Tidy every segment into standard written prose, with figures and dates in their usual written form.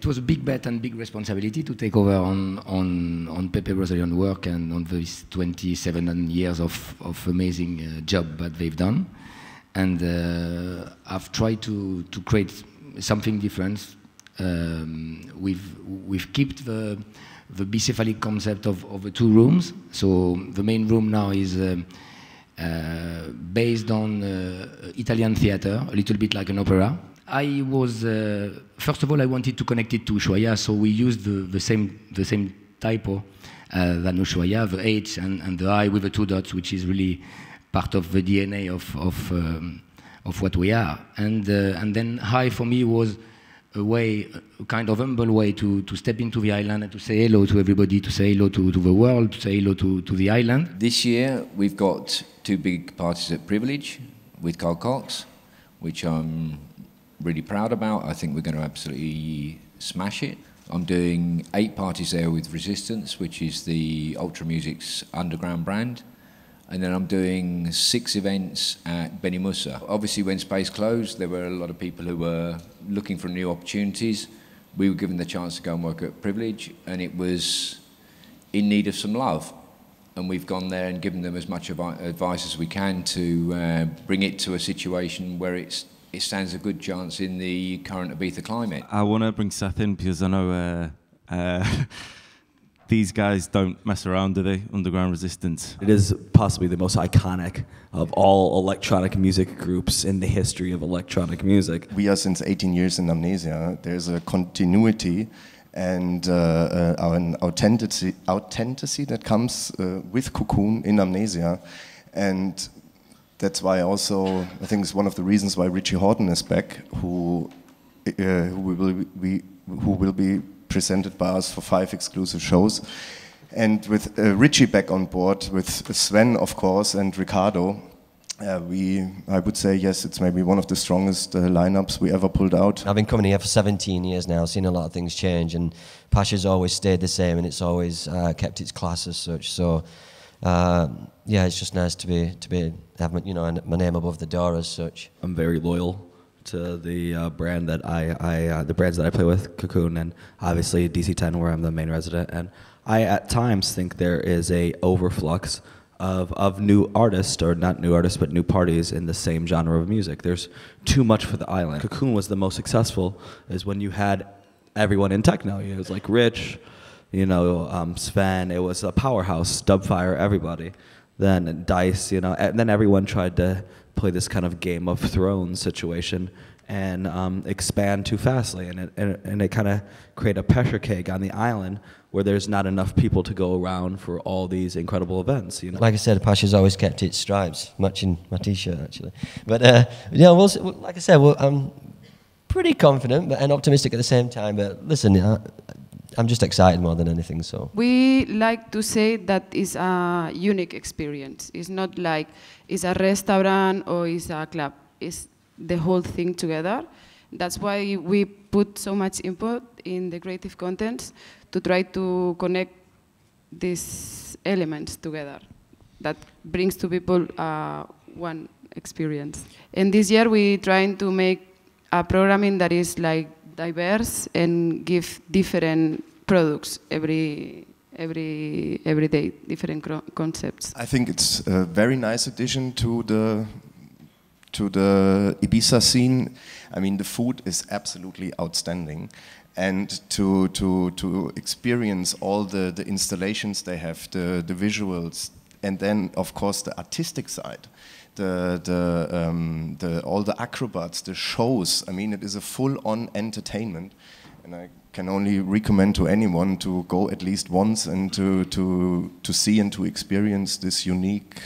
was a big bet and big responsibility to take over on Pepe Brazilian work and on these 27 years of amazing job that they've done. And I've tried to create something different. We've kept the bicephalic concept of the two rooms. So the main room now is based on Italian theater, a little bit like an opera. I was first of all I wanted to connect it to Ushuai, so we used the same typo than Ushuai, the H and the I with the two dots, which is really part of the DNA of what we are. And then high for me was a kind of humble way to step into the island and to say hello to everybody, to say hello to the world, to say hello to the island. This year we've got 2 big parties at Privilege with Carl Cox, which I'm really proud about. I think we're going to absolutely smash it. I'm doing 8 parties there with Resistance, which is the Ultra Music's underground brand. And then I'm doing 6 events at Beni Musa. Obviously, when Space closed, there were a lot of people who were looking for new opportunities. We were given the chance to go and work at Privilege, and it was in need of some love. And we've gone there and given them as much advice as we can to bring it to a situation where it stands a good chance in the current Ibiza climate. I want to bring Seth in because I know these guys don't mess around, do they? Underground Resistance. It is possibly the most iconic of all electronic music groups in the history of electronic music. We are since 18 years in Amnesia. There's a continuity and an authenticity that comes with Cocoon in Amnesia. And that's why also, I think it's one of the reasons why Richie Horton is back, who will be presented by us for 5 exclusive shows. And with Richie back on board, with Sven, of course, and Ricardo, I would say, yes, it's maybe one of the strongest lineups we ever pulled out. I've been coming here for 17 years now, seen a lot of things change, and Pasha's always stayed the same, and it's always kept its class as such. So, yeah, it's just nice to have my name above the door as such. I'm very loyal to the brand that the brands that I play with, Cocoon, and obviously DC10, where I'm the main resident. And I at times think there is a overflux of new artists, or not new artists, but new parties in the same genre of music. There's too much for the island. Cocoon was the most successful is when you had everyone in techno. It was like Rich, Sven. It was a powerhouse, Dubfire, everybody. Then Dice, and then everyone tried to play this kind of Game of Thrones situation and expand too fastly, and it kind of create a pressure cake on the island where there's not enough people to go around for all these incredible events. Like I said, Pasha's always kept its stripes, matching my T-shirt actually. But yeah, like I said, I'm pretty confident and optimistic at the same time. But listen, I'm just excited more than anything. So we like to say that it's a unique experience. It's not like it's a restaurant or it's a club. It's the whole thing together. That's why we put so much input in the creative contents to try to connect these elements together that brings to people one experience. And this year we're trying to make a programming that is like diverse and give different products every day, different concepts. I think it's a very nice addition to the Ibiza scene. I mean, the food is absolutely outstanding, and to experience all the installations they have, the visuals, and then of course the artistic side, all the acrobats, the shows. I mean, it is a full-on entertainment, and I can only recommend to anyone to go at least once and to see and to experience this unique.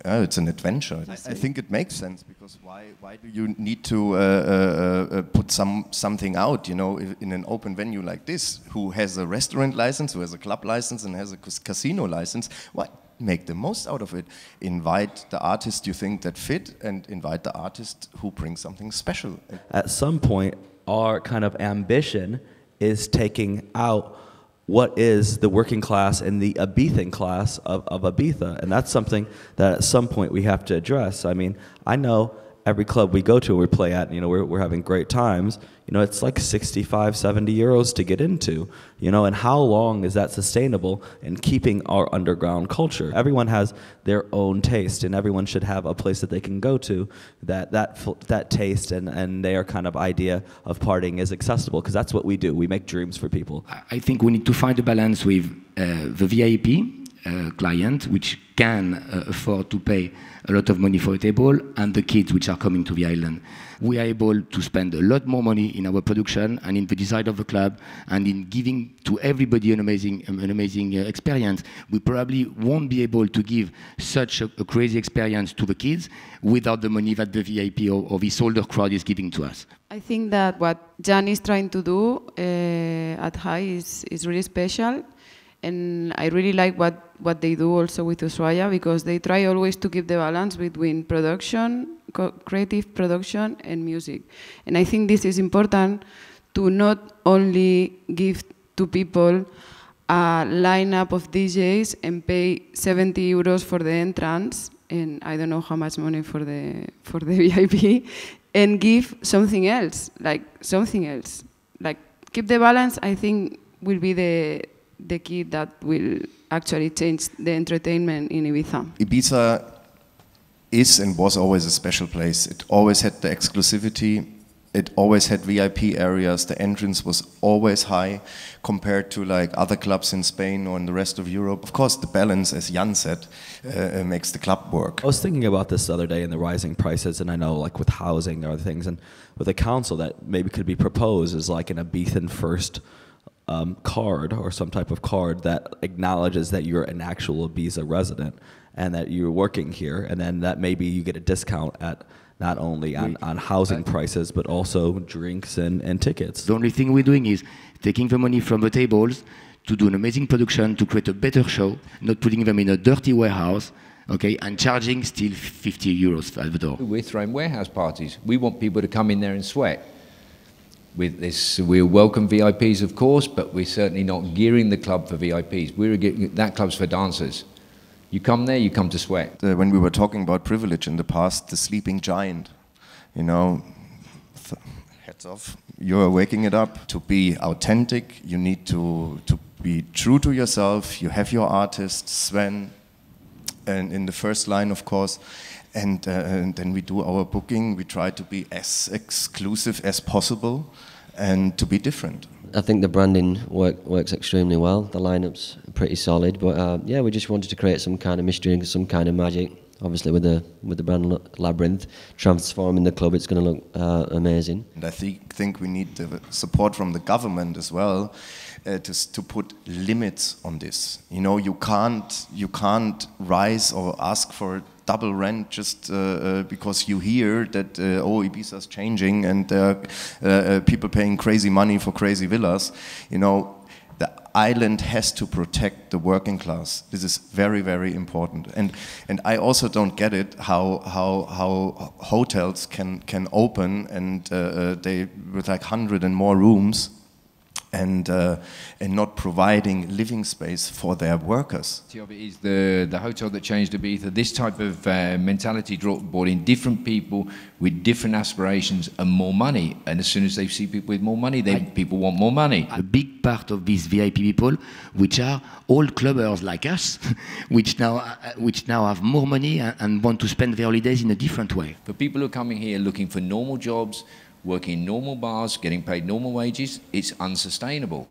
It's an adventure. I think it makes sense, because why do you need to put something out, in an open venue like this, who has a restaurant license, who has a club license, and has a casino license? Why? Make the most out of it. Invite the artist you think that fit, and invite the artist who brings something special. At some point, our kind of ambition is taking out what is the working class and the Ibizan class of Ibiza, and that's something that at some point we have to address. I mean, I know every club we go to, we play at, you know, we're having great times. You know, it's like 65, 70 euros to get into, you know, and how long is that sustainable in keeping our underground culture? Everyone has their own taste, and everyone should have a place that they can go to that taste and their kind of idea of partying is accessible, because that's what we do. We make dreams for people. I think we need to find a balance with the VIP client, which can afford to pay a lot of money for a table, and the kids which are coming to the island. We are able to spend a lot more money in our production and in the design of the club and in giving to everybody an amazing experience. We probably won't be able to give such a crazy experience to the kids without the money that the VIP or this older crowd is giving to us. I think that what Yann is trying to do at High is really special. And I really like what they do also with Ushuai, because they try always to keep the balance between production, creative production, and music. And I think this is important to not only give to people a lineup of DJs and pay 70 euros for the entrance, and I don't know how much money for the VIP, and give something else, like keep the balance. I think will be the key that will actually change the entertainment in Ibiza. Ibiza is and was always a special place. It always had the exclusivity. It always had VIP areas. The entrance was always high compared to like other clubs in Spain or in the rest of Europe. Of course, the balance, as Yann said, makes the club work. I was thinking about this the other day in the rising prices, and I know like with housing or other things, and with a council that maybe could be proposed as like an Ibizan first card, or some type of card that acknowledges that you're an actual Ibiza resident and that you're working here, and then that maybe you get a discount at not only on housing prices but also drinks and tickets. The only thing we're doing is taking the money from the tables to do an amazing production, to create a better show, not putting them in a dirty warehouse, okay, and charging still 50 euros at the door. We're throwing warehouse parties. We want people to come in there and sweat. With this, we'll welcome VIPs, of course, but we're certainly not gearing the club for VIPs. That club's for dancers. You come there, you come to sweat. When we were talking about privilege in the past, the sleeping giant, you know, heads off, you're waking it up. To be authentic, you need to be true to yourself. You have your artist, Sven, and in the first line, of course. And then we do our booking. We try to be as exclusive as possible and to be different. I think the branding works extremely well. The lineup's pretty solid, but yeah, we just wanted to create some kind of mystery and some kind of magic. Obviously, with the brand Labyrinth transforming the club, it's going to look amazing. And I think we need the support from the government as well to put limits on this. You know, you can't rise or ask for double rent just because you hear that oh, Ibiza's changing and people paying crazy money for crazy villas. You know, the island has to protect the working class. This is very, very important. And I also don't get it how hotels can open and they with like 100 and more rooms and not providing living space for their workers. It is the hotel that changed Ibiza. This type of mentality brought in different people with different aspirations and more money. And as soon as they see people with more money, people want more money. A big part of these VIP people, which are old clubbers like us, which now have more money and want to spend their holidays in a different way. For people who are coming here looking for normal jobs, working in normal bars, getting paid normal wages, it's unsustainable.